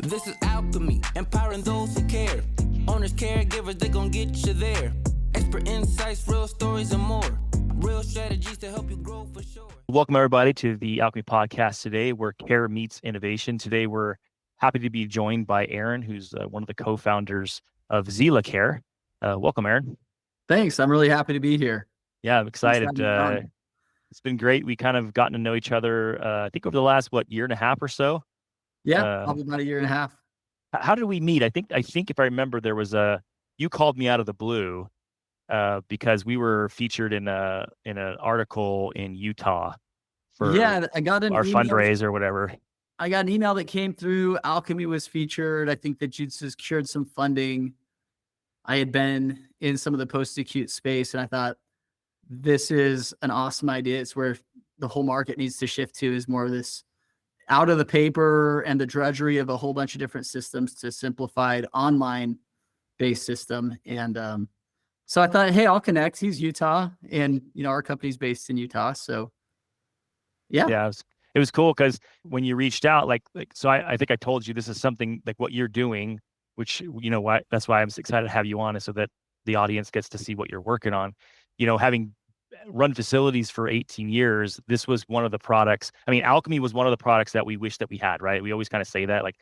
This is alchemy, empowering those who care. Owners, caregivers, they gon' get you there. Expert insights, real stories, and more. Real strategies to help you grow for sure. Welcome, everybody, to the Alchemy Podcast today, where care meets innovation. Today, we're happy to be joined by Aaron, who's one of the co-founders of Zealacare. Welcome, Aaron. Thanks. I'm really happy to be here. Yeah, I'm excited. It's been great. We kind of gotten to know each other, I think over the last, year and a half or so? Yeah, probably about a year and a half. How did we meet? I think if I remember, there was you called me out of the blue because we were featured in an article in Utah for I got our fundraiser or whatever. I got an email that came through. Alchemy was featured. I think that you'd secured some funding. I had been in some of the post-acute space, and I thought, this is an awesome idea. It's where the whole market needs to shift to, is more of this out of the paper and the drudgery of a whole bunch of different systems to simplified online-based system. And so I thought, hey, I'll connect. He's Utah, and our company's based in Utah. So yeah, it was cool because when you reached out, so I think I told you this is something like what you're doing, which that's why I'm excited to have you on, is so that the audience gets to see what you're working on. Having run facilities for 18 years, this was one of the products. I mean, Alchemy was one of the products that we wish that we had, right? We always kind of say that, like,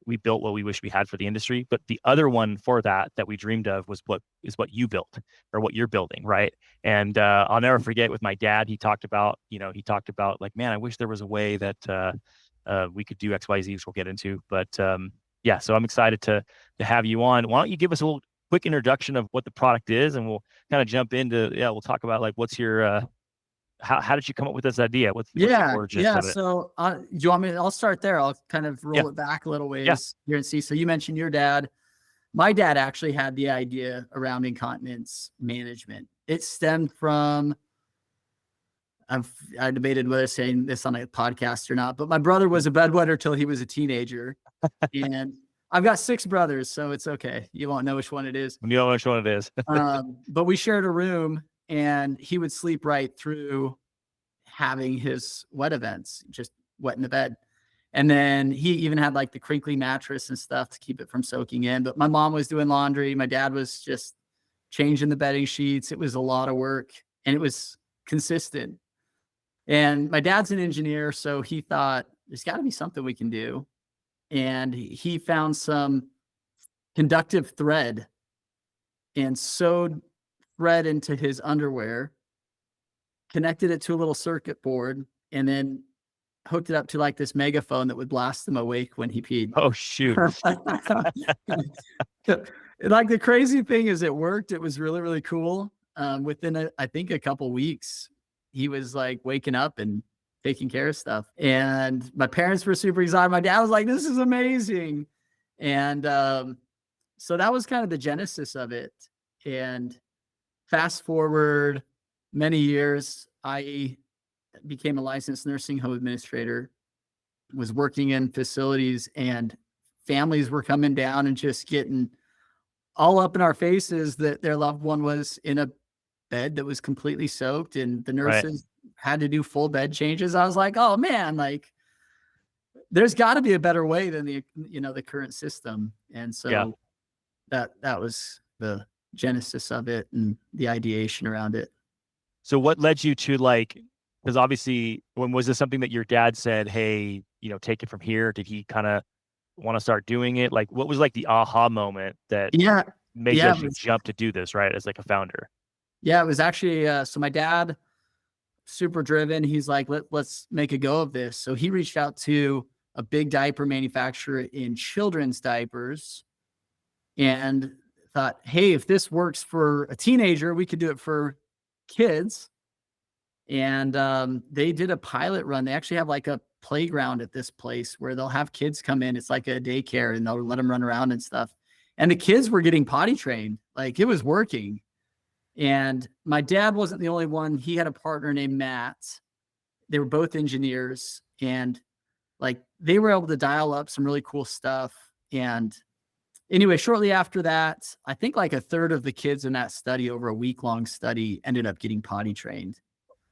we built what we wish we had for the industry, but the other one for that we dreamed of was what you built, or what you're building, right? And I'll never forget, with my dad, he talked about like, man, I wish there was a way that we could do XYZ, which we'll get into. But so I'm excited to have you on. Why don't you give us a little quick introduction of what the product is, and we'll kind of jump into, we'll talk about, like, what's your, how did you come up with this idea? What's the origins of it? So do you want me? I'll start there. I'll kind of roll it back a little ways here and see. So you mentioned your dad. My dad actually had the idea around incontinence management. It stemmed from, I debated whether saying this on a podcast or not, but my brother was a bedwetter till he was a teenager. And I've got 6 brothers, so it's okay. You won't know which one it is. You know which one it is. But we shared a room, and he would sleep right through having his wet events, just wet in the bed. And then he even had like the crinkly mattress and stuff to keep it from soaking in. But my mom was doing laundry. My dad was just changing the bedding sheets. It was a lot of work, and it was consistent. And my dad's an engineer, so he thought, there's got to be something we can do. And he found some conductive thread and sewed thread into his underwear, connected it to a little circuit board, and then hooked it up to like this megaphone that would blast him awake when he peed. Oh, shoot. Like, the crazy thing is, it worked. It was really, really cool. Within I think a couple weeks, he was like waking up and taking care of stuff. And my parents were super excited. My dad was like, this is amazing. And so that was kind of the genesis of it. And fast forward many years, I became a licensed nursing home administrator, was working in facilities, and families were coming down and just getting all up in our faces that their loved one was in a bed that was completely soaked, and the nurses had to do full bed changes. I was like, oh man, like, there's got to be a better way than the current system. And so that was the genesis of it and the ideation around it. So what led you to, like, because obviously, when was this something that your dad said, hey, take it from here? Did he kind of want to start doing it? Like, what was like the aha moment that made you actually jump to do this, right, as like a founder? Yeah, it was actually, so my dad, super driven. He's like, let's make a go of this. So he reached out to a big diaper manufacturer in children's diapers and thought, hey, if this works for a teenager, we could do it for kids. And they did a pilot run. They actually have like a playground at this place where they'll have kids come in. It's like a daycare, and they'll let them run around and stuff. And the kids were getting potty trained. Like, it was working. And my dad wasn't the only one. He had a partner named Matt. They were both engineers, and like, they were able to dial up some really cool stuff. And anyway, shortly after that, I think like a third of the kids in that study, over a week-long study, ended up getting potty trained.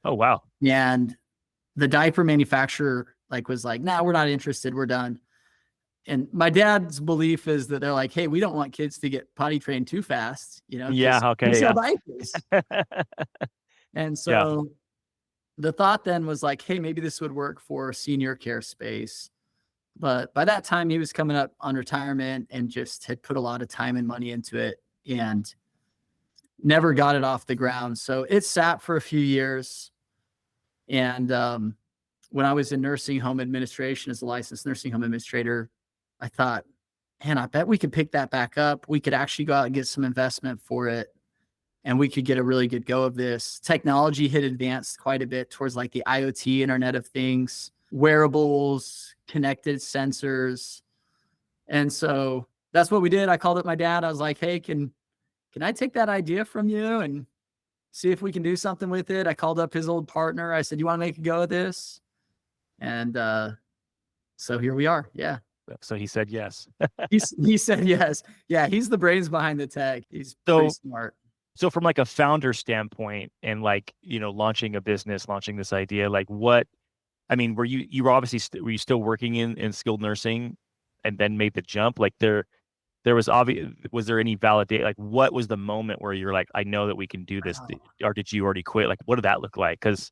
Oh, wow. And the diaper manufacturer was like, nah, we're not interested. We're done. And my dad's belief is that they're like, hey, we don't want kids to get potty trained too fast, you know, because Yeah. we Okay. sell Yeah. diapers. And Yeah. so the thought then was like, hey, maybe this would work for senior care space. But by that time, he was coming up on retirement and just had put a lot of time and money into it and never got it off the ground. So it sat for a few years. And when I was in nursing home administration as a licensed nursing home administrator, I thought, man, I bet we could pick that back up. We could actually go out and get some investment for it. And we could get a really good go of this. Technology had advanced quite a bit towards like the IoT, Internet of Things, wearables, connected sensors. And so that's what we did. I called up my dad. I was like, hey, can I take that idea from you and see if we can do something with it? I called up his old partner. I said, you want to make a go of this? And so here we are. Yeah. So he said yes. He said yes. Yeah, he's the brains behind the tech. He's So- pretty smart. So from like a founder standpoint and like, launching a business, launching this idea, like what, I mean, were you obviously, were you still working in skilled nursing and then made the jump? Like there was was there any validate, like what was the moment where you're like, I know that we can do this, or did you already quit? Like, what did that look like? Cause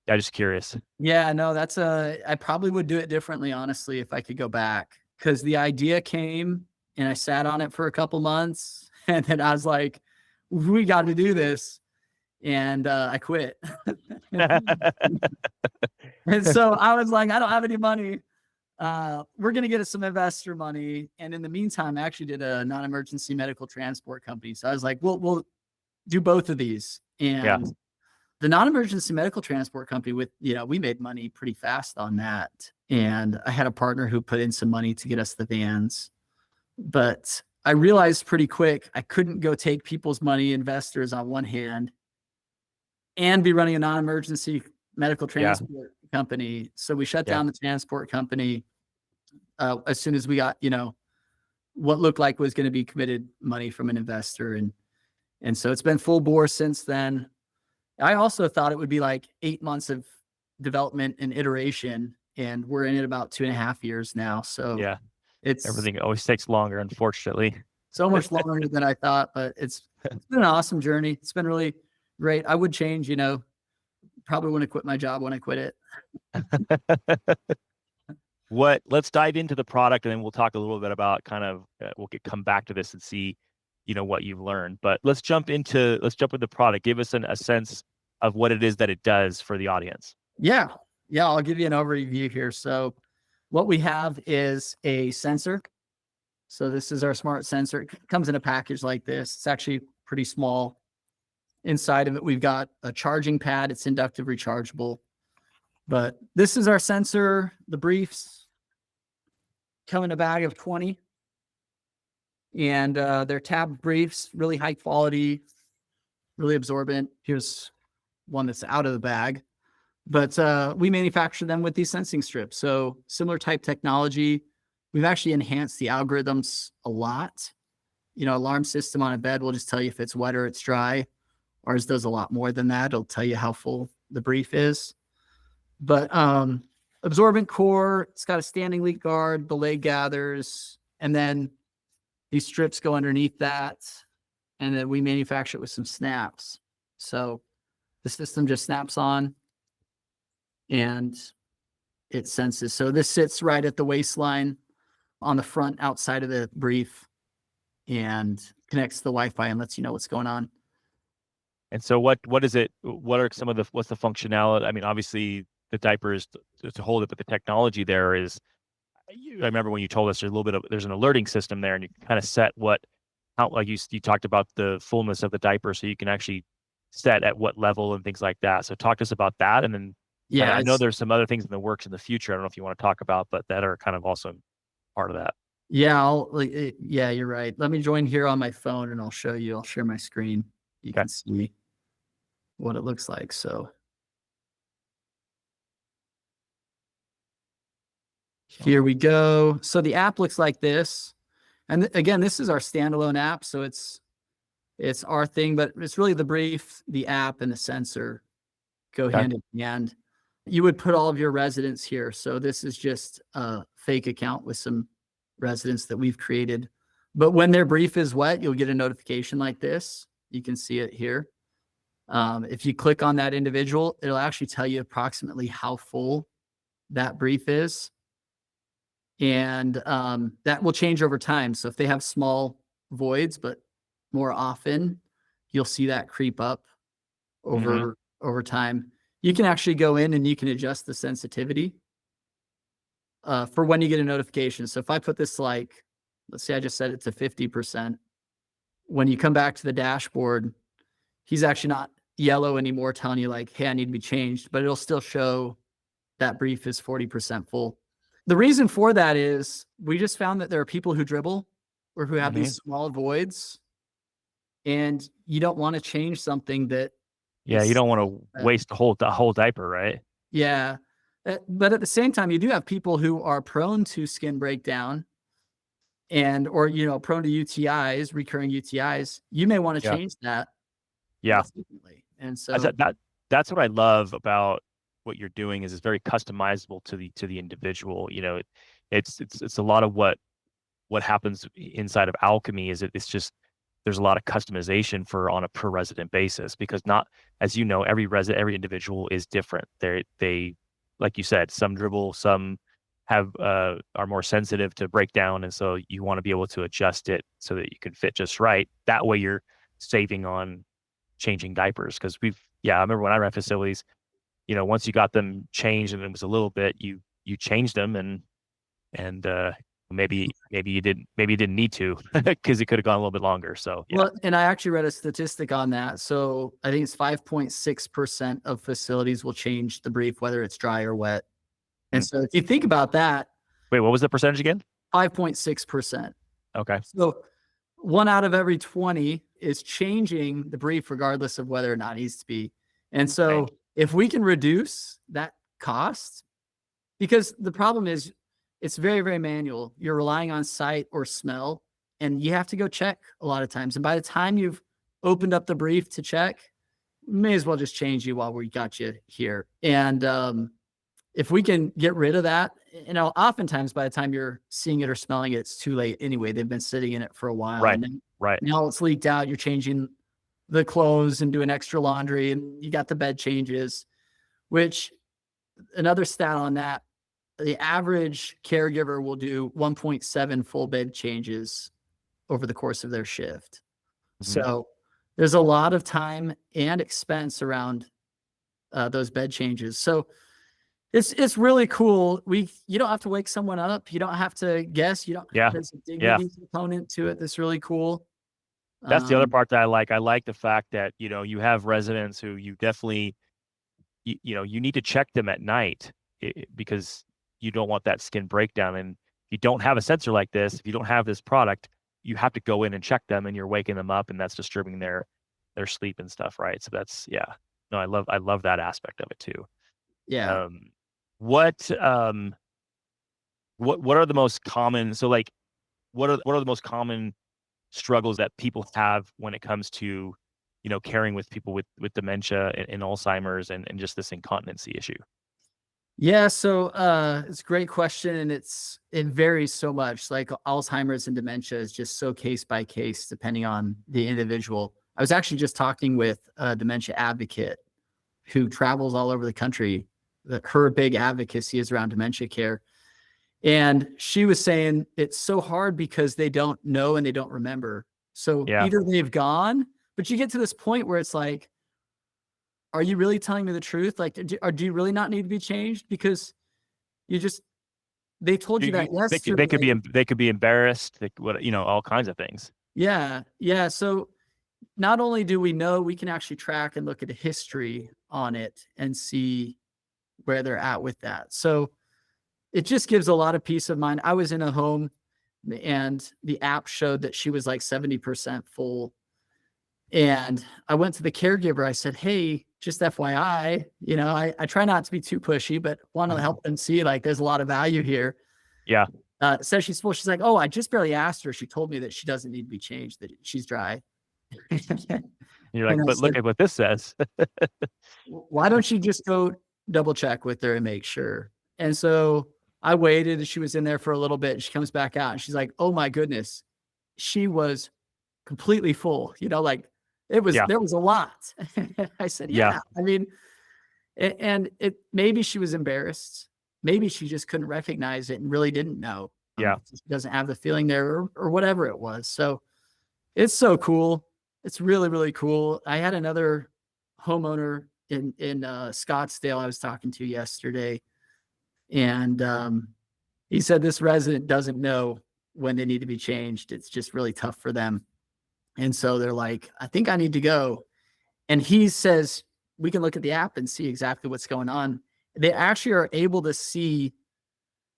I'm just curious. Yeah, no, I probably would do it differently, honestly, if I could go back. Because the idea came and I sat on it for a couple months and then I was like, we got to do this. And I quit. And so I was like, I don't have any money. We're going to get us some investor money. And in the meantime, I actually did a non-emergency medical transport company. So I was like, we'll do both of these. And the non-emergency medical transport company we made money pretty fast on that. And I had a partner who put in some money to get us the vans. But I realized pretty quick, I couldn't go take people's money, investors on one hand, and be running a non-emergency medical transport company. So we shut down the transport company as soon as we got, what looked like was going to be committed money from an investor. And so it's been full bore since then. I also thought it would be like 8 months of development and iteration, and we're in it about 2.5 years now. So it's everything always takes longer, unfortunately. So much longer than I thought, but it's been an awesome journey. It's been really great. I would change, probably want to quit my job when I quit it. Let's dive into the product and then we'll talk a little bit about come back to this and see, what you've learned, but let's jump into the product. Give us a sense of what it is that it does for the audience. Yeah. I'll give you an overview here. So what we have is a sensor. So this is our smart sensor. It comes in a package like this. It's actually pretty small. Inside of it, we've got a charging pad. It's inductive rechargeable. But this is our sensor. The briefs come in a bag of 20. And they're tab briefs, really high quality, really absorbent. Here's one that's out of the bag. But we manufacture them with these sensing strips. So similar type technology. We've actually enhanced the algorithms a lot. Alarm system on a bed will just tell you if it's wet or it's dry. Ours does a lot more than that. It'll tell you how full the brief is. But absorbent core, it's got a standing leak guard, the leg gathers, and then these strips go underneath that. And then we manufacture it with some snaps. So the system just snaps on and it senses. So this sits right at the waistline on the front outside of the brief and connects to the Wi-Fi and lets you know what's going on. And so what is it? What are what's the functionality? I mean, obviously the diaper is to hold it, but the technology there is, I remember when you told us there's an alerting system there and you can kind of set like you talked about the fullness of the diaper. So you can actually set at what level and things like that. So talk to us about that. And then I know there's some other things in the works in the future. I don't know if you want to talk about, but that are kind of also part of that. Yeah, you're right. Let me join here on my phone and I'll show you. I'll share my screen. You can see what it looks like. So here we go. So the app looks like this. And again, this is our standalone app. So it's our thing, but it's really the brief, the app, and the sensor go hand in hand. You would put all of your residents here. So this is just a fake account with some residents that we've created. But when their brief is wet, you'll get a notification like this. You can see it here. If you click on that individual, it'll actually tell you approximately how full that brief is. And that will change over time. So if they have small voids, but more often, you'll see that creep up over time. You can actually go in and you can adjust the sensitivity for when you get a notification. So if I put this like, let's say I just set it to 50%. When you come back to the dashboard, he's actually not yellow anymore telling you like, hey, I need to be changed, but it'll still show that brief is 40% full. The reason for that is we just found that there are people who dribble or who have these small voids, and you don't want to change something that you don't want to waste the whole diaper, right? Yeah. But at the same time, you do have people who are prone to skin breakdown or, prone to UTIs, recurring UTIs. You may want to change that. Yeah. And so that's what I love about what you're doing is it's very customizable to the individual. It's a lot of what happens inside of Alchemy is it's just there's a lot of customization on a per resident basis, because not, as you know, every individual is different. They like you said, some dribble, some have are more sensitive to breakdown, and so you want to be able to adjust it so that you can fit just right. That way you're saving on changing diapers, because I remember when I ran facilities, once you got them changed and it was a little bit, you changed them and maybe you didn't need to because it could have gone a little bit longer. So Well, and I actually read a statistic on that. So I think it's 5.6% of facilities will change the brief, whether it's dry or wet. And so if you think about that, wait, what was the percentage again? 5.6%. Okay. So 1 out of every 20 is changing the brief regardless of whether or not it needs to be. And so if we can reduce that cost, because the problem is it's very, very manual. You're relying on sight or smell, and you have to go check a lot of times. And by the time you've opened up the brief to check, may as well just change you while we got you here. And if we can get rid of that, oftentimes by the time you're seeing it or smelling it, it's too late anyway. They've been sitting in it for a while. Right. And right. Now it's leaked out. You're changing the clothes and doing extra laundry, and you got the bed changes, which another stat on that, the average caregiver will do 1.7 full bed changes over the course of their shift. So there's a lot of time and expense around those bed changes. So it's really cool. You don't have to wake someone up. You don't have to guess. There's a dignity component to it that's really cool. That's the other part that I like. I like the fact that, you have residents who you definitely, you need to check them at night because you don't want that skin breakdown. And if you don't have a sensor like this, if you don't have this product, you have to go in and check them, and you're waking them up, and that's disturbing their sleep and stuff. Right. So that's, no, I love that aspect of it too. Yeah. What are the most common, so like, what are the most common struggles that people have when it comes to, caring with people with dementia and Alzheimer's and just this incontinency issue? Yeah. So it's a great question. And it varies so much. Like Alzheimer's and dementia is just so case by case, depending on the individual. I was actually just talking with a dementia advocate who travels all over the country. Her big advocacy is around dementia care. And she was saying it's so hard because they don't know and they don't remember. So either they've gone, but you get to this point where it's like, are you really telling me the truth? Like, do you really not need to be changed? Because they told you that yesterday. They could be embarrassed, all kinds of things. Yeah. Yeah. So not only do we know, we can actually track and look at a history on it and see where they're at with that. So it just gives a lot of peace of mind. I was in a home and the app showed that she was like 70% full. And I went to the caregiver. I said, hey, just FYI, I try not to be too pushy, but want to help them see like there's a lot of value here. Yeah. Says she's full. She's like, oh, I just barely asked her. She told me that she doesn't need to be changed, that she's dry. You're like, but look at what this says. Why don't you just go double check with her and make sure? And so I waited and she was in there for a little bit. And she comes back out and she's like, oh my goodness, she was completely full, like there was a lot. I said, yeah, I mean, and maybe she was embarrassed. Maybe she just couldn't recognize it and really didn't know. She doesn't have the feeling there or whatever it was. So it's so cool. It's really, really cool. I had another homeowner in Scottsdale I was talking to yesterday, and he said this resident doesn't know when they need to be changed. It's just really tough for them. And so they're like, I think I need to go. And he says, we can look at the app and see exactly what's going on. They actually are able to see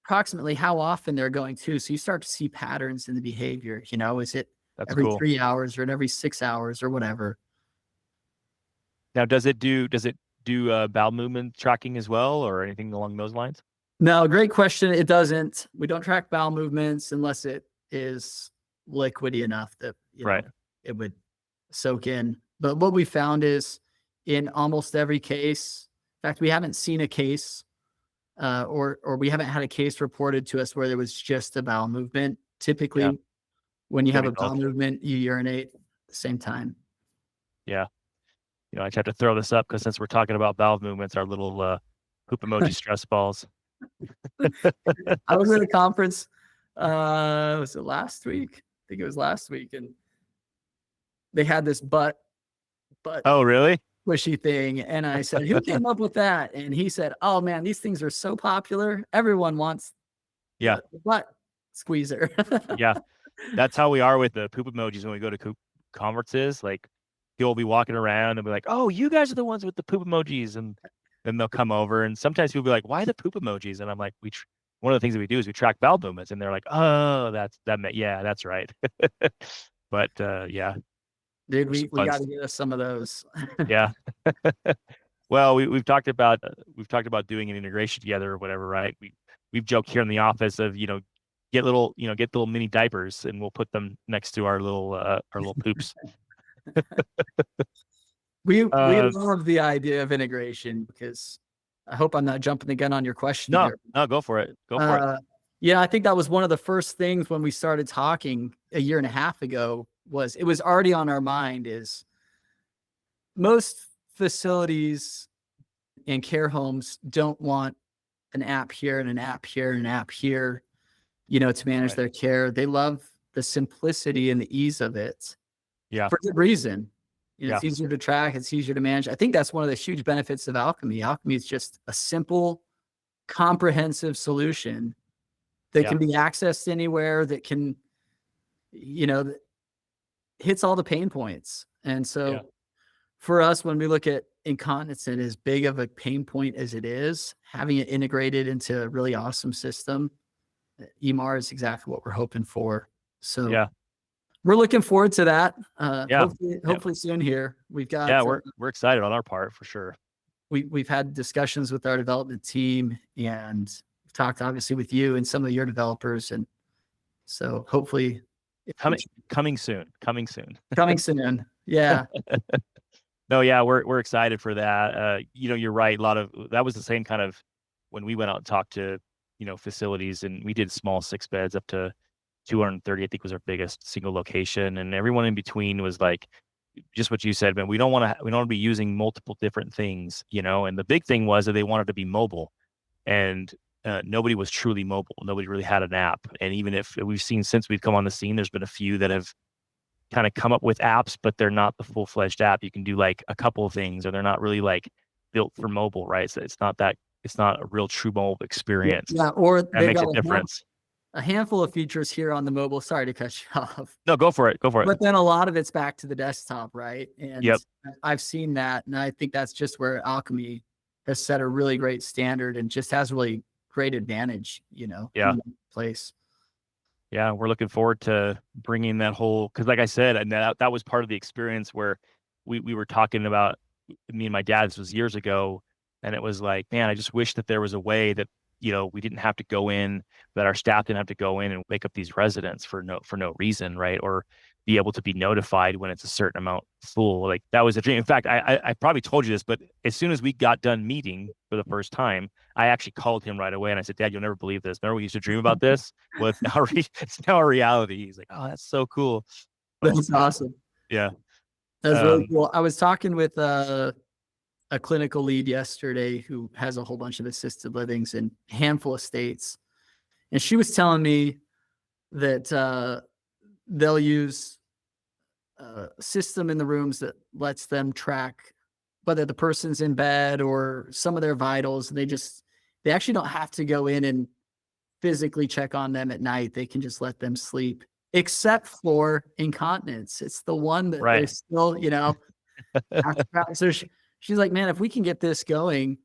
approximately how often they're going to. So you start to see patterns in the behavior. Is it every 3 hours or every 6 hours or whatever? Now, does it do bowel movement tracking as well or anything along those lines? No, great question. It doesn't. We don't track bowel movements unless it is liquidy enough that it would soak in. But what we found is in almost every case, in fact, we haven't seen a case or we haven't had a case reported to us where there was just a bowel movement. Typically, when you have a bowel movement, you urinate at the same time. Yeah. I just have to throw this up because since we're talking about bowel movements, our little poop emoji stress balls. I was at a conference. Was it last week? I think it was last week, and they had this butt. Oh, really? Squishy thing, and I said, "Who came up with that?" And he said, "Oh man, these things are so popular. Everyone wants the butt squeezer." Yeah, that's how we are with the poop emojis when we go to conferences. Like, people will be walking around and be like, "Oh, you guys are the ones with the poop emojis," and then they'll come over, and sometimes people will be like, "Why the poop emojis?" And I'm like, one of the things that we do is we track bowel movements, and they're like, "Oh, that's right." But yeah. Dude, we got to get us some of those. Yeah. Well, we've talked about doing an integration together or whatever, right? We've joked here in the office of get little mini diapers and we'll put them next to our little poops. We love the idea of integration because I hope I'm not jumping the gun on your question. No, go for it. Go for it. Yeah, I think that was one of the first things when we started talking a year and a half ago. It was already on our mind. Is most facilities and care homes don't want an app here and an app here and an app here, to manage their care. They love the simplicity and the ease of it. Yeah. For good reason. It's easier to track. It's easier to manage. I think that's one of the huge benefits of Alchemy. Alchemy is just a simple, comprehensive solution that can be accessed anywhere, that can, that hits all the pain points. And so for us, when we look at incontinence, and as big of a pain point as it is, having it integrated into a really awesome system, EMR is exactly what we're hoping for. So we're looking forward to that. Hopefully soon here. We've got we're excited on our part for sure. We've had discussions with our development team, and we've talked obviously with you and some of your developers, and so hopefully coming soon. Coming soon. Yeah. No, yeah, we're excited for that. You're right. A lot of that was the same kind of when we went out and talked to facilities, and we did small 6 beds up to 230. I think was our biggest single location, and everyone in between was like just what you said, man. We don't want to be using multiple different things, And the big thing was that they wanted to be mobile, and nobody was truly mobile. Nobody really had an app, and even if we've seen since we've come on the scene, there's been a few that have kind of come up with apps, but they're not the full-fledged app. You can do like a couple of things, or they're not really like built for mobile, right? So it's not a real true mobile experience. Yeah, or that makes a difference. A handful of features here on the mobile. Sorry to cut you off. No, go for it. But then a lot of it's back to the desktop, right? And I've seen that, and I think that's just where Alchemy has set a really great standard and just has really great advantage, in place. Yeah, we're looking forward to bringing that whole, because like I said, and that was part of the experience where we were talking about, me and my dad, this was years ago, and it was like, man, I just wish that there was a way that, we didn't have to go in, that our staff didn't have to go in and wake up these residents for no reason, right? Or be able to be notified when it's a certain amount full. Like that was a dream. In fact, I probably told you this, but as soon as we got done meeting for the first time, I actually called him right away and I said, Dad, you'll never believe this. Remember we used to dream about this? Well, it's now a reality. He's like, oh, that's so cool. That's awesome. Yeah. That's really cool. I was talking with a clinical lead yesterday who has a whole bunch of assisted livings in a handful of states. And she was telling me that they'll use a system in the rooms that lets them track whether the person's in bed or some of their vitals. And they actually don't have to go in and physically check on them at night. They can just let them sleep, except for incontinence. It's the one that Right. they still, so she's like, man, if we can get this going,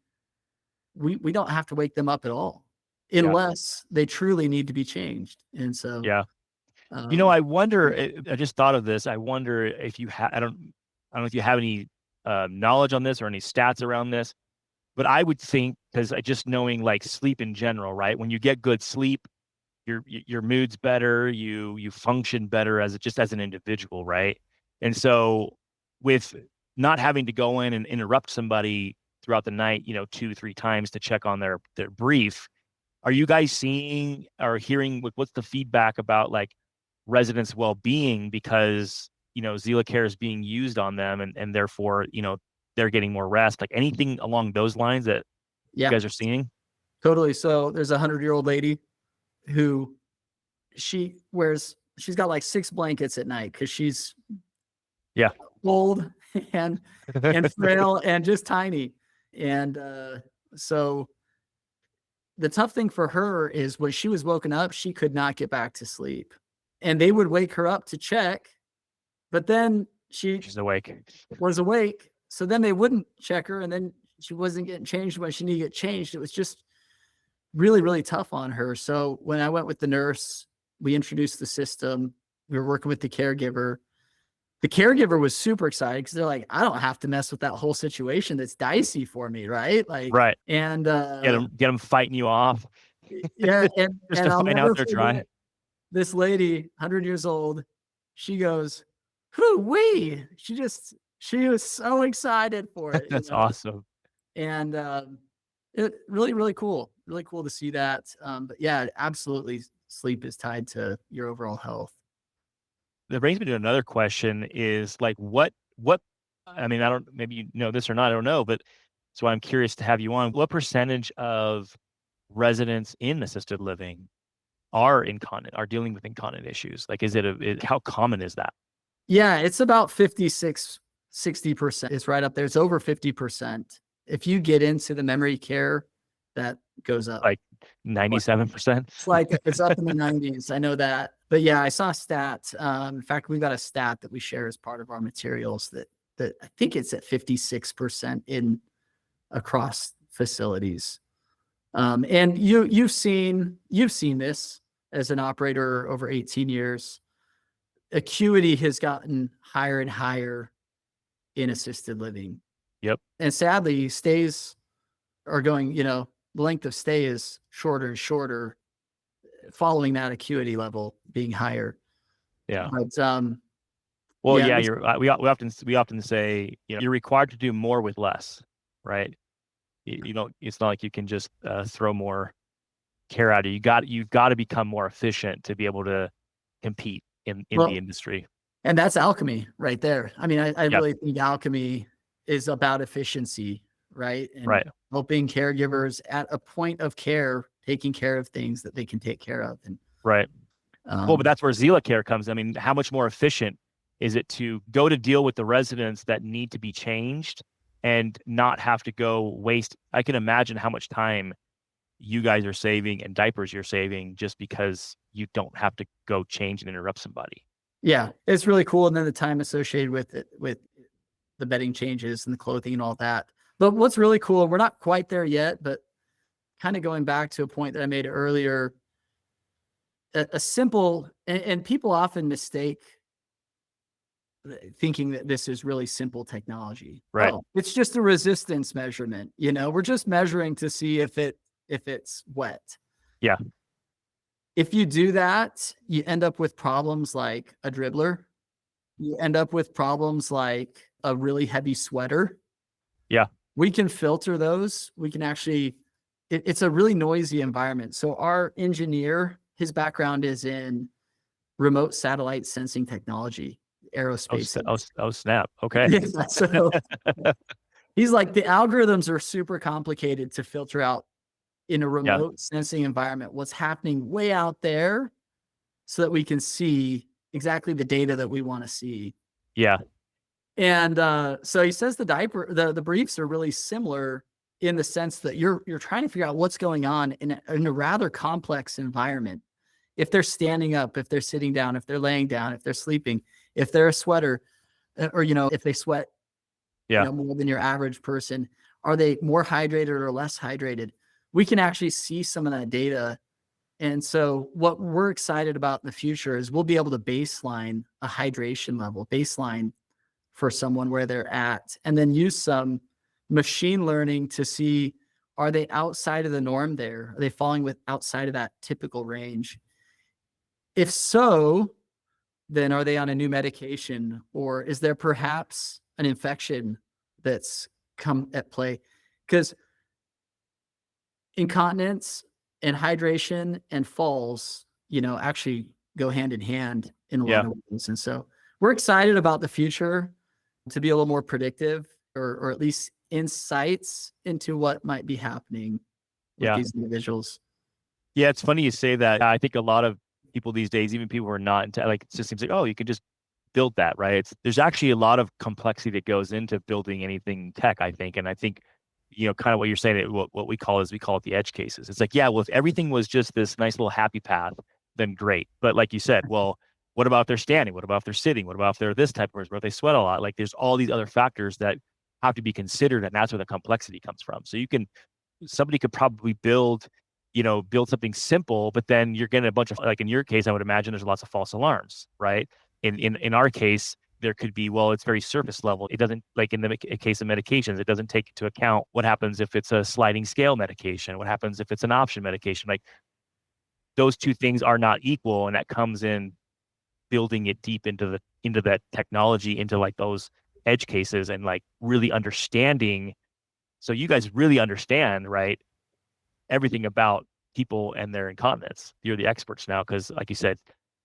we don't have to wake them up at all unless they truly need to be changed. And so, yeah. I wonder, I just thought of this. I wonder if you I don't know if you have any knowledge on this or any stats around this, but I would think, because just knowing like sleep in general, right? When you get good sleep, your mood's better, you function better as an individual, right? And so with not having to go in and interrupt somebody throughout the night, 2-3 times to check on their brief, are you guys seeing or hearing what's the feedback about like residents' well-being because Zealacare is being used on them and therefore they're getting more rest, like anything along those lines that you guys are seeing? Totally. So there's a 100-year-old lady who she's got like 6 blankets at night because she's old and frail and just tiny. And so the tough thing for her is when she was woken up, she could not get back to sleep. And they would wake her up to check, but then she's awake. Was awake. So then they wouldn't check her, and then she wasn't getting changed when she needed to get changed. It was just really, really tough on her. So when I went with the nurse, we introduced the system. We were working with the caregiver. The caregiver was super excited because they're like, I don't have to mess with that whole situation that's dicey for me, right? Like, right. And get them fighting you off. Yeah, and just to find out they're dry. This lady, 100 years old, she goes, "Hoo-wee!" She was so excited for it. That's awesome. And it really, really cool. Really cool to see that. But yeah, absolutely, sleep is tied to your overall health. That brings me to another question: is like what? I mean, I don't. Maybe you know this or not. I don't know, but so I'm curious to have you on. What percentage of residents in assisted living are dealing with incontinent issues? Like, how common is that? Yeah, it's about 56-60%. It's right up there. It's over 50%. If you get into the memory care, that goes up. Like 97%? It's like it's up in the 90s. I know that. But yeah, I saw a stat. In fact, we've got a stat that we share as part of our materials that I think it's at 56% across facilities. And you've seen this as an operator over 18 years. Acuity has gotten higher and higher in assisted living. Yep. And sadly, stays are going, the length of stay is shorter and shorter following that acuity level being higher. Yeah. But we often say, you're required to do more with less, right? It's not like you can just throw more care at it. You've got to become more efficient to be able to compete in the industry. And that's alchemy right there. I mean, I really think alchemy is about efficiency, right? And helping caregivers at a point of care, taking care of things that they can take care of. And right. But that's where Zealacare comes. I mean, how much more efficient is it to go to deal with the residents that need to be changed and not have to go waste? I can imagine how much time you guys are saving and diapers you're saving just because you don't have to go change and interrupt somebody. Yeah, it's really cool. And then the time associated with it, with the bedding changes and the clothing and all that. But what's really cool, we're not quite there yet, but kind of going back to a point that I made earlier, a simple, and people often mistake thinking that this is really simple technology. Right. Oh, it's just a resistance measurement. We're just measuring to see if it's wet. Yeah. If you do that, you end up with problems like a dribbler you end up with problems like a really heavy sweater. Yeah. We can filter those. We can actually, it's a really noisy environment. So our engineer, his background is in remote satellite sensing technology, aerospace. Oh, snap. Okay. Yeah, so he's like, the algorithms are super complicated to filter out in a Yeah. remote sensing environment what's happening way out there so that we can see exactly the data that we want to see. Yeah. And so he says the briefs are really similar in the sense that you're trying to figure out what's going on in a rather complex environment. If they're standing up, if they're sitting down, if they're laying down, if they're sleeping, if they're a sweater, or if they sweat, Yeah. more than your average person, are they more hydrated or less hydrated? We can actually see some of that data. And so what we're excited about in the future is we'll be able to baseline a hydration level, baseline for someone where they're at, and then use some machine learning to see, are they outside of the norm there? Are they falling outside of that typical range? If so, then are they on a new medication, or is there perhaps an infection that's come at play? Because incontinence and hydration and falls, actually go hand in hand in a lot of ways. And so we're excited about the future to be a little more predictive, or at least insights into what might be happening with these individuals. Yeah, it's funny you say that. I think a lot of people these days, even people who are not into, like, it just seems like, oh, you can just build that, right? There's actually a lot of complexity that goes into building anything tech, I think. And I think, kind of what you're saying, what we call it the edge cases. It's like, yeah, well, if everything was just this nice little happy path, then great. But like you said, well, what about if they're standing? What about if they're sitting? What about if they're this type of person? What if they sweat a lot? Like, there's all these other factors that have to be considered, and that's where the complexity comes from. So somebody could probably build something simple, but then you're getting a bunch of, like in your case, I would imagine there's lots of false alarms, right? In our case, there could be, well, it's very surface level. It doesn't, like in the case of medications, it doesn't take into account what happens if it's a sliding scale medication, what happens if it's an option medication. Like, those two things are not equal, and that comes in building it deep into that technology, into like those edge cases, and like really understanding. So you guys really understand, right, everything about people and their incontinence. You're the experts now, because like you said,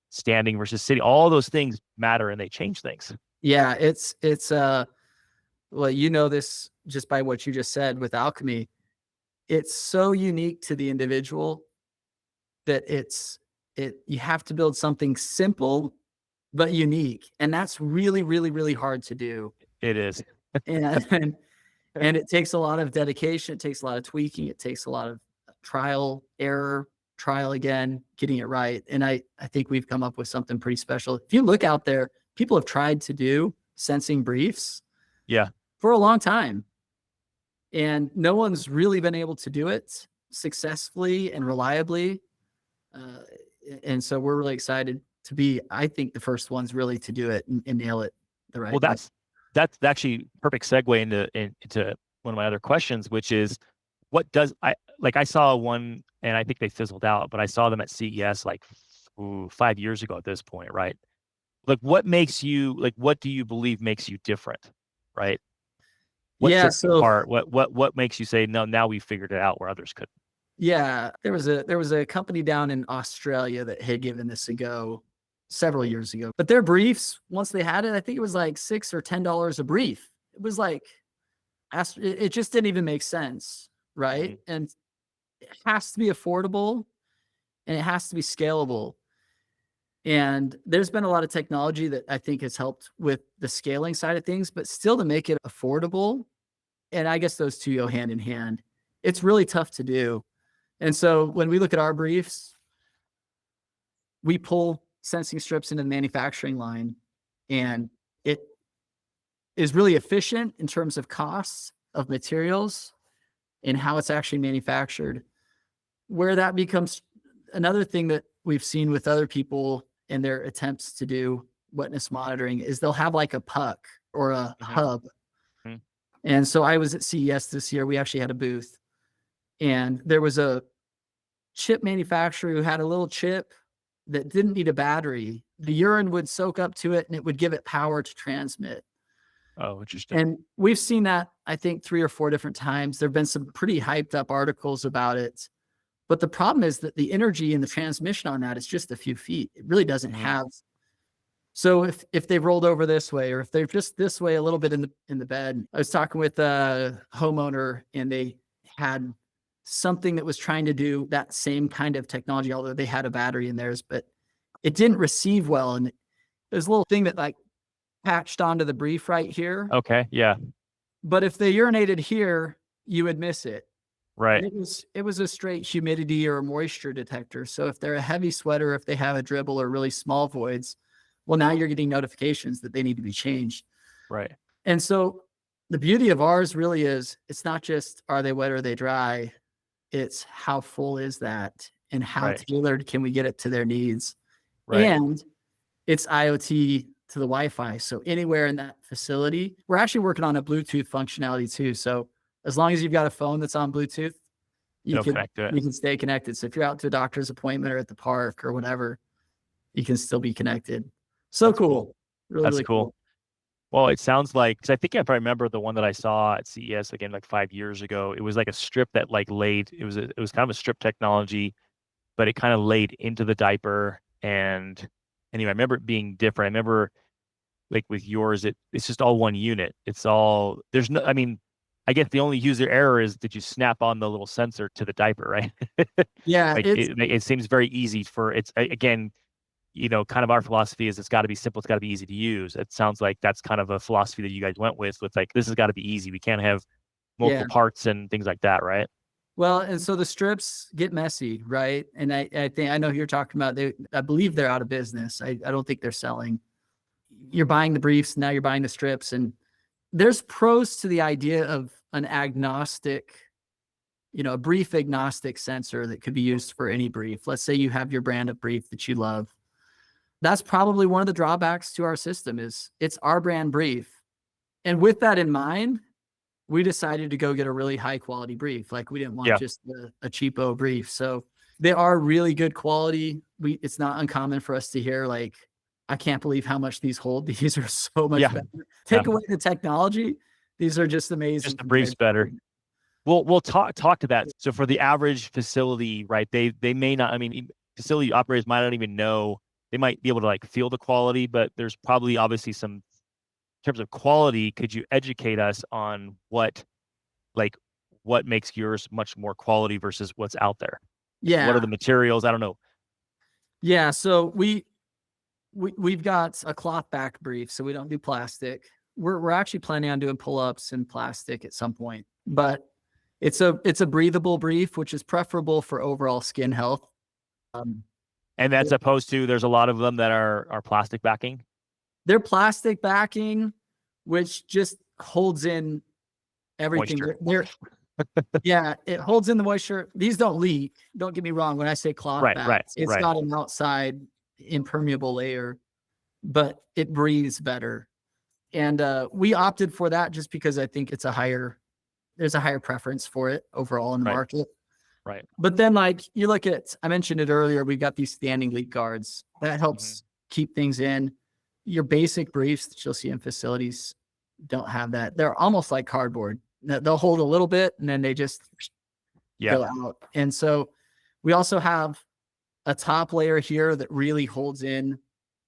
standing versus sitting, all those things matter, and they change things. Yeah, it's well, this just by what you just said with alchemy. It's so unique to the individual that you have to build something simple but unique, and that's really, really, really hard to do. It is. And it takes a lot of dedication. It takes a lot of tweaking. It takes a lot of trial, error, trial again, getting it right. And I think we've come up with something pretty special. If you look out there, people have tried to do sensing briefs for a long time, and no one's really been able to do it successfully and reliably. And so we're really excited to be, I think, the first ones really to do it and nail it the right way. Well, that's actually perfect segue into one of my other questions, which is, I saw one, and I think they fizzled out, but I saw them at CES like 5 years ago at this point, right? Like, what do you believe makes you different, right? What sets you apart? What makes you say, no, now we figured it out where others couldn't? Yeah, there was a company down in Australia that had given this a go several years ago. But their briefs, once they had it, I think it was like $6 or $10 a brief. It was like, it just didn't even make sense, right? Mm-hmm. And it has to be affordable, and it has to be scalable. And there's been a lot of technology that I think has helped with the scaling side of things, but still to make it affordable. And I guess those two go hand in hand. It's really tough to do. And so when we look at our briefs, we pull sensing strips into the manufacturing line, and it is really efficient in terms of costs of materials and how it's actually manufactured. Where that becomes another thing that we've seen with other people in their attempts to do wetness monitoring is they'll have like a puck or a hub. Mm-hmm. And so I was at CES this year. We actually had a booth, and there was a chip manufacturer who had a little chip that didn't need a battery, the urine would soak up to it and it would give it power to transmit. Oh, interesting. And we've seen that, I think, 3 or 4 different times. There've been some pretty hyped up articles about it. But the problem is that the energy and the transmission on that is just a few feet. It really doesn't have. So if they've rolled over this way, or if they're just this way a little bit in the bed. I was talking with a homeowner, and they had something that was trying to do that same kind of technology, although they had a battery in theirs, but it didn't receive well. And there's a little thing that like patched onto the brief right here. Okay. Yeah. But if they urinated here, you would miss it. Right. And it was a straight humidity or moisture detector. So if they're a heavy sweater, if they have a dribble or really small voids, well, now you're getting notifications that they need to be changed. Right. And so the beauty of ours really is, it's not just, are they wet or are they dry? It's how full is that, and how tailored can we get it to their needs? Right. And it's IoT to the Wi-Fi. So anywhere in that facility, we're actually working on a Bluetooth functionality too. So as long as you've got a phone that's on Bluetooth, you can stay connected. So if you're out to a doctor's appointment or at the park or whatever, you can still be connected. So That's cool. Really, That's really cool. Well, it sounds like, because I think if I remember the one that I saw at CES again, like 5 years ago, it was like a strip that like laid, it was kind of a strip technology, but it kind of laid into the diaper. And anyway, I remember it being different. I remember like with yours, it's just all one unit. It's all, there's no, I mean, I guess the only user error is that you snap on the little sensor to the diaper, right? Yeah. Like it seems very easy for, it's again, kind of our philosophy is it's got to be simple. It's got to be easy to use. It sounds like that's kind of a philosophy that you guys went with like, this has got to be easy. We can't have multiple parts and things like that, right? Well, and so the strips get messy, right? And I think, I know who you're talking about. I believe they're out of business. I don't think they're selling. You're buying the briefs, now you're buying the strips. And there's pros to the idea of an agnostic, a brief agnostic sensor that could be used for any brief. Let's say you have your brand of brief that you love. That's probably one of the drawbacks to our system is it's our brand brief. And with that in mind, we decided to go get a really high quality brief. Like we didn't want just a cheapo brief. So they are really good quality. It's not uncommon for us to hear like, I can't believe how much these hold. These are so much better. Take away the technology. These are just amazing. Just the brief's better. We'll talk to that. So for the average facility, right? They may not, I mean, facility operators might not even know. They might be able to like feel the quality, but there's probably obviously some, in terms of quality, could you educate us on what makes yours much more quality versus what's out there? Yeah. What are the materials? I don't know. Yeah. So we've got a cloth back brief, so we don't do plastic. We're actually planning on doing pull-ups in plastic at some point, but it's a breathable brief, which is preferable for overall skin health. And that's opposed to, there's a lot of them that are plastic backing. They're plastic backing, which just holds in everything. It holds in the moisture. These don't leak. Don't get me wrong. When I say cloth back, it's got an outside impermeable layer, but it breathes better. And we opted for that just because I think there's a higher preference for it overall in the market. Right. But then like you look at, I mentioned it earlier, we've got these standing leak guards that helps keep things in. Your basic briefs that you'll see in facilities don't have that. They're almost like cardboard. They'll hold a little bit and then they just go out. And so we also have a top layer here that really holds in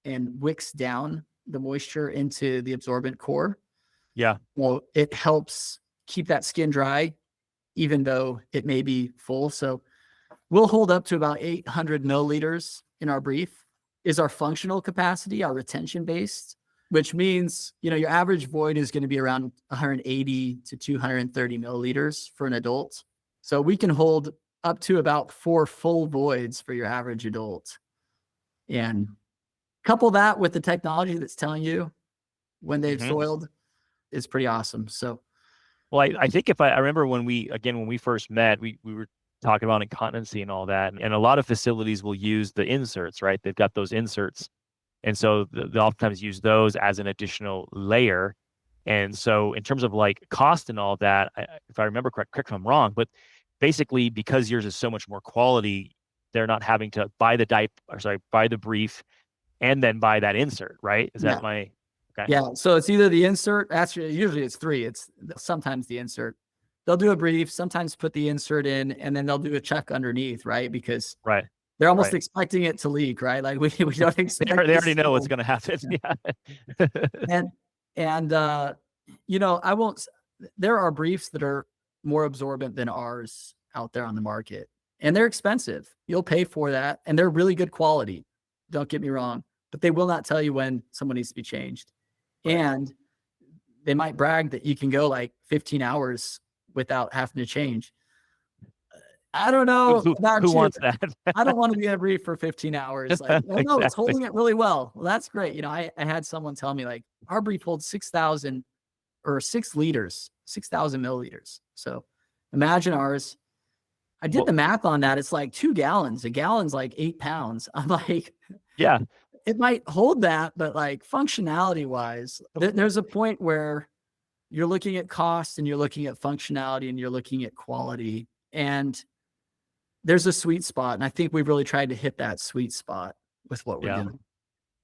and wicks down the moisture into the absorbent core. Yeah. Well, it helps keep that skin dry, even though it may be full. So we'll hold up to about 800 milliliters in our brief is our functional capacity, our retention based, which means, your average void is going to be around 180 to 230 milliliters for an adult. So we can hold up to about 4 full voids for your average adult. And couple that with the technology that's telling you when they've soiled is pretty awesome. So, well, I think if I remember when we first met, we were talking about incontinence and all that. And a lot of facilities will use the inserts, right? They've got those inserts. And so they oftentimes use those as an additional layer. And so in terms of like cost and all that, if I remember correct if I'm wrong, but basically because yours is so much more quality, they're not having to buy the brief and then buy that insert, right? Is that my okay? Yeah. So it's either the insert. Actually, usually it's three. It's sometimes the insert. They'll do a brief, sometimes put the insert in, and then they'll do a check underneath, right? Because Right. they're almost expecting it to leak, right? Like we don't expect. They already know what's going to happen. Yeah. And I won't. There are briefs that are more absorbent than ours out there on the market, and they're expensive. You'll pay for that, and they're really good quality. Don't get me wrong, but they will not tell you when someone needs to be changed, and they might brag that you can go like 15 hours without having to change. I don't know about who you. wants that? I don't want to be in a brief for 15 hours. Like, well, no, it's holding it really well. Well, that's great. I had someone tell me like our brief holds 6,000 or 6 liters, 6,000 milliliters. So imagine ours. I did the math on that. It's like 2 gallons. A gallon's like 8 pounds. I'm like, yeah, it might hold that, but like functionality wise, there's a point where you're looking at cost and you're looking at functionality and you're looking at quality, and there's a sweet spot. And I think we've really tried to hit that sweet spot with what we're doing.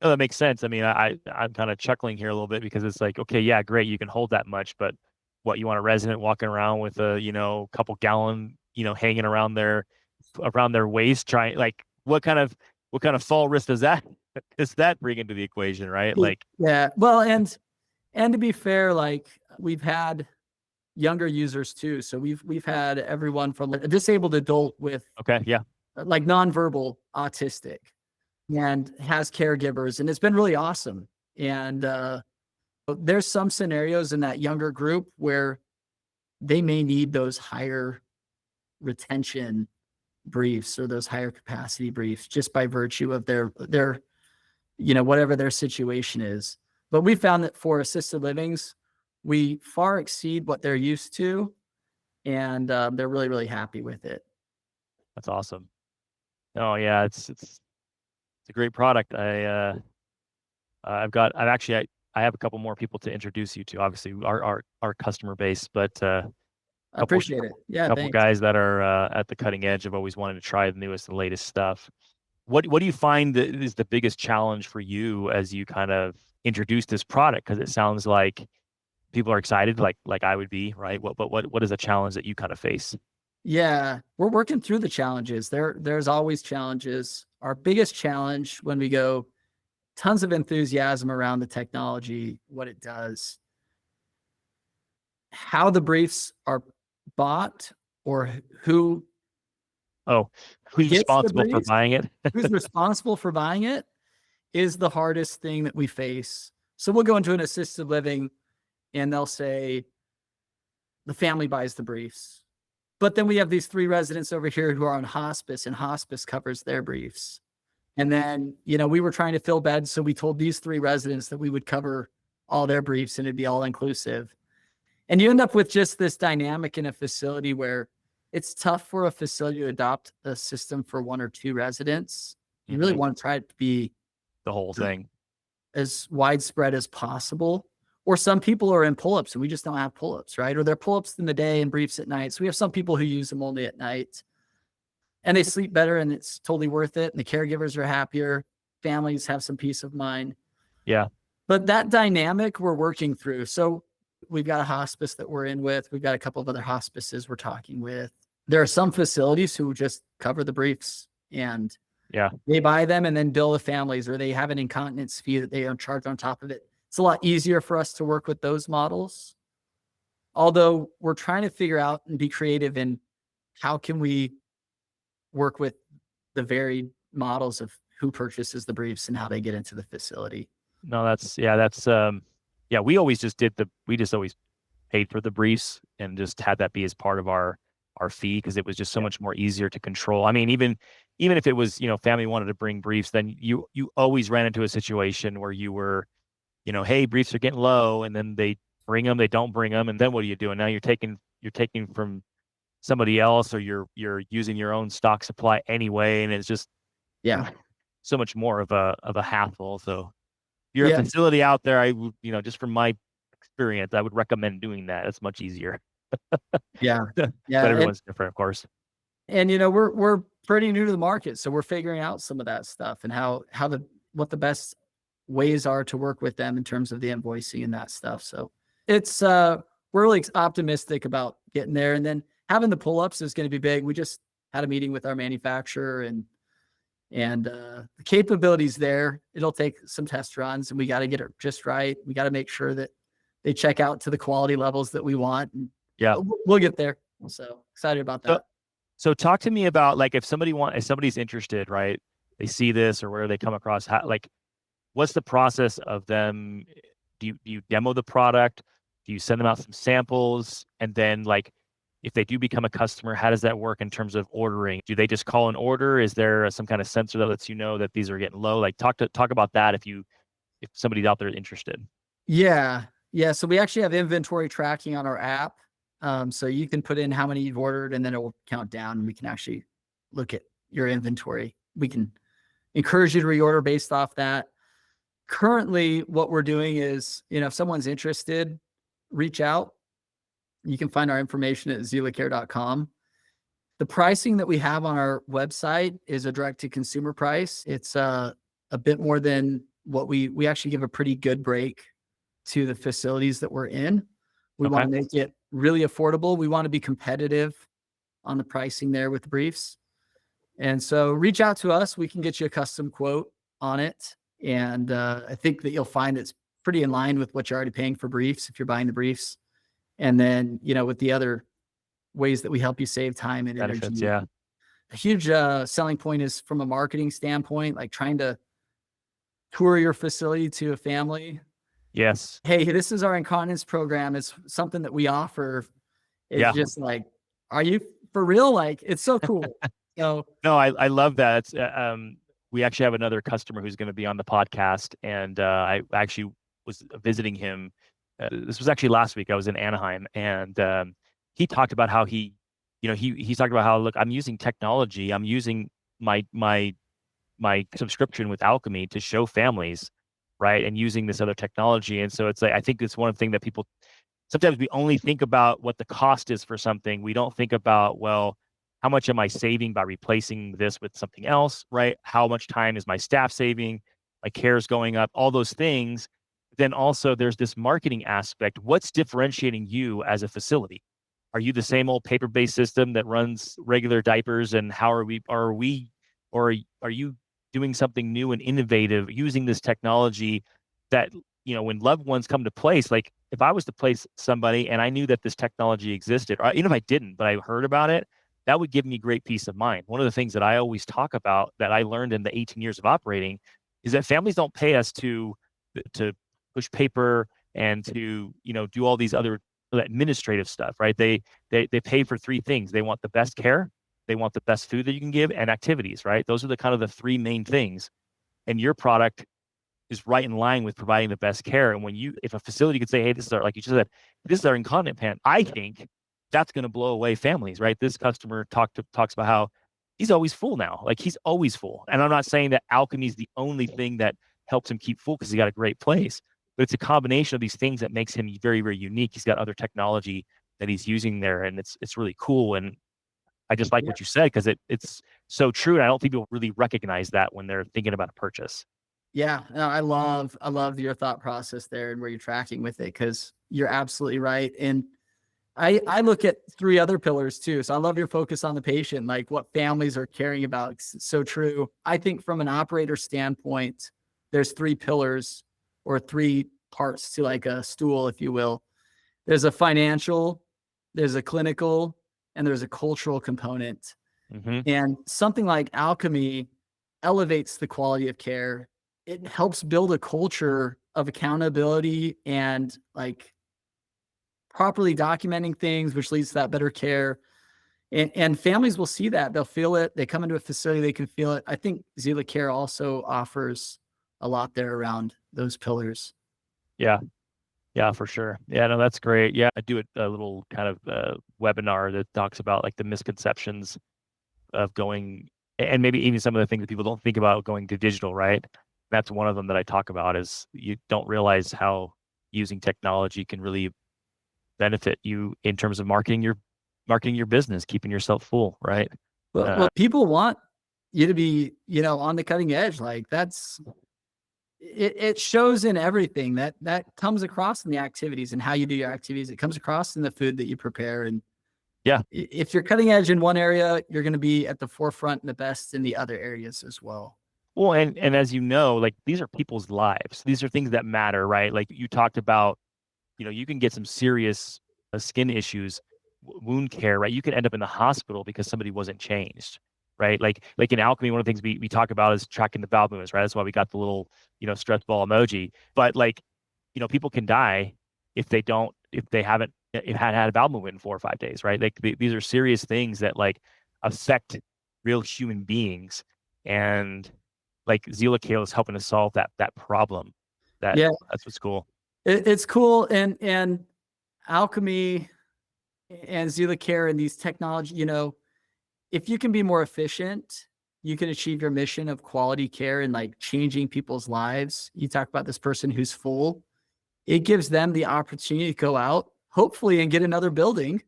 Oh, that makes sense. I mean, I'm kind of chuckling here a little bit because it's like, okay, yeah, great, you can hold that much, but what, you want a resident walking around with a couple gallon hanging around their waist, trying, like, what kind of fall risk does that bring into the equation, right? Like, yeah, well, and to be fair, like, we've had younger users too. So we've had everyone from a disabled adult with like nonverbal autistic and has caregivers, and it's been really awesome. And there's some scenarios in that younger group where they may need those higher retention briefs or those higher capacity briefs just by virtue of their whatever their situation is. But we found that for assisted livings, we far exceed what they're used to, and they're really, really happy with it. That's awesome. Oh yeah, it's a great product. I have a couple more people to introduce you to. Obviously, our customer base, but I appreciate it. Yeah, couple guys that are at the cutting edge have always wanted to try the newest and latest stuff. What do you find that is the biggest challenge for you as you kind of introduce this product? Because it sounds like people are excited, like I would be, right? What is a challenge that you kind of face? Yeah, we're working through the challenges. There's always challenges. Our biggest challenge when we go, tons of enthusiasm around the technology, what it does, how the briefs are bought, or who's responsible for buying it? Who's responsible for buying it is the hardest thing that we face. So we'll go into an assisted living and they'll say the family buys the briefs. But then we have these 3 residents over here who are on hospice, and hospice covers their briefs. And then, we were trying to fill beds. So we told these 3 residents that we would cover all their briefs and it'd be all inclusive. And you end up with just this dynamic in a facility where it's tough for a facility to adopt a system for 1 or 2 residents. You really want to try to be the whole thing as widespread as possible. Or some people are in pull-ups and we just don't have pull-ups, right? Or they're pull-ups in the day and briefs at night. So we have some people who use them only at night and they sleep better and it's totally worth it. And the caregivers are happier. Families have some peace of mind. Yeah. But that dynamic we're working through. So we've got a hospice that we're in with. We've got a couple of other hospices we're talking with. There are some facilities who just cover the briefs and they buy them and then bill the families, or they have an incontinence fee that they charge on top of it. It's a lot easier for us to work with those models. Although we're trying to figure out and be creative in how can we work with the varied models of who purchases the briefs and how they get into the facility. No, we always just always paid for the briefs and just had that be as part of our fee, because it was just so much more easier to control. I mean, even if it was, family wanted to bring briefs, then you always ran into a situation where you were, hey, briefs are getting low, and then they bring them, they don't bring them, and then what are you doing? Now you're taking from somebody else, or you're using your own stock supply anyway, and it's just so much more of a hassle. So if you're a facility out there, I would, just from my experience, I would recommend doing that. It's much easier. Yeah. But everyone's different, of course. And we're pretty new to the market. So we're figuring out some of that stuff and what the best ways are to work with them in terms of the invoicing and that stuff. So it's, we're really optimistic about getting there. And then having the pull-ups is going to be big. We just had a meeting with our manufacturer and the capabilities there. It'll take some test runs and we got to get it just right. We got to make sure that they check out to the quality levels that we want. And Yeah. we'll get there. So excited about that. So talk to me about like, if somebody's interested, right? They see this or where they come across, what's the process of them? Do you demo the product? Do you send them out some samples? And then like, if they do become a customer, how does that work in terms of ordering? Do they just call an order? Is there some kind of sensor that lets you know that these are getting low? Like talk about that if somebody's out there interested. Yeah. So we actually have inventory tracking on our app. So you can put in how many you've ordered and then it will count down and we can actually look at your inventory. We can encourage you to reorder based off that. Currently, what we're doing is, if someone's interested, reach out. You can find our information at zealacare.com. The pricing that we have on our website is a direct to consumer price. It's a bit more than what we actually give a pretty good break to the facilities that we're in. We want to make it really affordable. We want to be competitive on the pricing there with the briefs. And so reach out to us. We can get you a custom quote on it. And I think that you'll find it's pretty in line with what you're already paying for briefs if you're buying the briefs. And then, with the other ways that we help you save time and Benefits, energy. yeah. A huge selling point is from a marketing standpoint, like trying to tour your facility to a family. Yes. Hey, this is our incontinence program. It's something that we offer. It's just like, are you for real? Like, it's so cool. So no, I love that. We actually have another customer who's going to be on the podcast, and I actually was visiting him. This was actually last week. I was in Anaheim, and he talked about how he talked about how, look, I'm using technology. I'm using my subscription with Alchemy to show families, right, and using this other technology. And so it's like, I think it's one of the things that people sometimes we only think about what the cost is for something. We don't think about, well, how much am I saving by replacing this with something else, right? How much time is my staff saving? My care is going up, all those things. Then also there's this marketing aspect. What's differentiating you as a facility? Are you the same old paper-based system that runs regular diapers? And how are you doing something new and innovative using this technology that, when loved ones come to place, like if I was to place somebody and I knew that this technology existed, or even if I didn't, but I heard about it, that would give me great peace of mind. One of the things that I always talk about that I learned in the 18 years of operating is that families don't pay us to push paper and to, do all these other administrative stuff, right? They pay for three things. They want the best care, they want the best food that you can give, and activities, right? Those are the kind of the three main things. And your product is right in line with providing the best care. And if a facility could say, hey, this is like you just said, this is our incontinent pant, I think that's going to blow away families, right? This customer talks about how he's always full now. Like he's always full. And I'm not saying that Alchemy is the only thing that helps him keep full because he got a great place, but it's a combination of these things that makes him very, very unique. He's got other technology that he's using there, and it's really cool. And I just like what you said because it's so true. And I don't think people really recognize that when they're thinking about a purchase. Yeah, no, I love your thought process there and where you're tracking with it because you're absolutely right. And I look at three other pillars too. So I love your focus on the patient, like what families are caring about. It's so true. I think from an operator standpoint, there's three pillars or three parts to like a stool, if you will. There's a financial, there's a clinical, and there's a cultural component. Mm-hmm. And something like Alchemy elevates the quality of care. It helps build a culture of accountability and like properly documenting things, which leads to that better care. And families will see that. They'll feel it. They come into a facility, they can feel it. I think Zealacare also offers a lot there around those pillars. Yeah. Yeah, for sure. Yeah, no, that's great. Yeah, I do a little kind of webinar that talks about like the misconceptions of going, and maybe even some of the things that people don't think about going to digital, right? That's one of them that I talk about is you don't realize how using technology can really benefit you in terms of marketing your business, keeping yourself full, right? Well, people want you to be, on the cutting edge. Like it shows in everything that comes across in the activities and how you do your activities. It comes across in the food that you prepare. And Yeah. if you're cutting edge in one area, you're going to be at the forefront and the best in the other areas as well. Well, and as you know, like these are people's lives. These are things that matter, right? Like you talked about, you can get some serious skin issues, wound care, right? You could end up in the hospital because somebody wasn't changed, right? Like in alchemy, one of the things we talk about is tracking the bowel movements, right? That's why we got the little, stress ball emoji. But like, people can die if they haven't had a bowel movement in 4 or 5 days, right? Like these are serious things that like affect real human beings. And like Zealacare is helping us solve that problem. That's what's cool. It's cool. And alchemy and Zealacare and these technology, if you can be more efficient, you can achieve your mission of quality care and like changing people's lives. You talk about this person who's full. It gives them the opportunity to go out, hopefully, and get another building.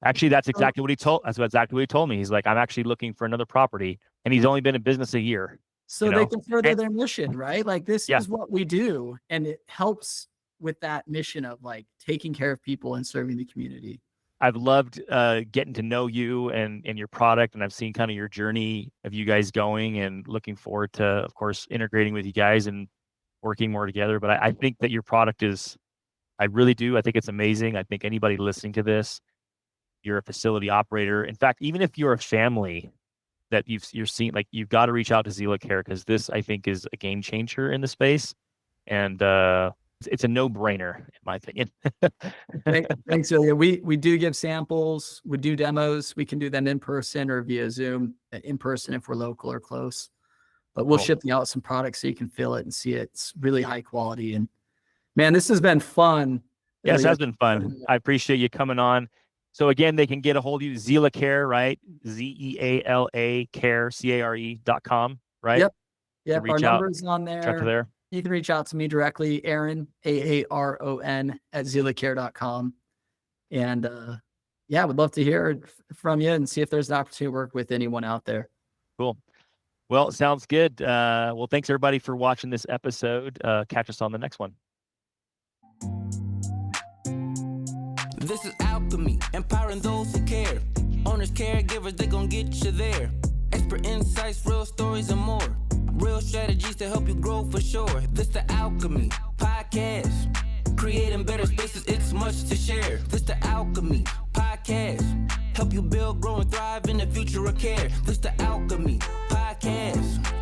Actually, that's exactly what he told. That's exactly what he told me. He's like, I'm actually looking for another property, and he's only been in business a year. So they can further their mission, right? Like this is what we do, and it helps with that mission of like taking care of people and serving the community. I've loved getting to know you and your product, and I've seen kind of your journey of you guys going, and looking forward to, of course, integrating with you guys and working more together. But I think that your product I really do. I think it's amazing. I think anybody listening to this, you're a facility operator. In fact, even if you're a family that you're seeing, like you've got to reach out to Zealacare, because this, I think, is a game changer in the space. And it's a no-brainer, in my opinion. Thanks, Ilya. We do give samples. We do demos. We can do them in person or via Zoom. In person if we're local or close. But we'll ship you out some products so you can feel it and see it. It's really high quality. And man, this has been fun. Yes, it has been fun. I appreciate you coming on. So again, they can get a hold of you, Zealacare, right? Zeala care.com, right? Yep. Our number's on there. Check there. You can reach out to me directly, Aaron, Aaron @zealacare.com. And would love to hear from you and see if there's an opportunity to work with anyone out there. Cool. Well, sounds good. Well, thanks everybody for watching this episode. Catch us on the next one. This is alchemy, empowering those who care. Owners, caregivers, they gon' get you there. Expert insights, real stories, and more. Real strategies to help you grow for sure. This the Alchemy Podcast. Creating better spaces, it's much to share. This the Alchemy Podcast. Help you build, grow, and thrive in the future of care. This the Alchemy Podcast.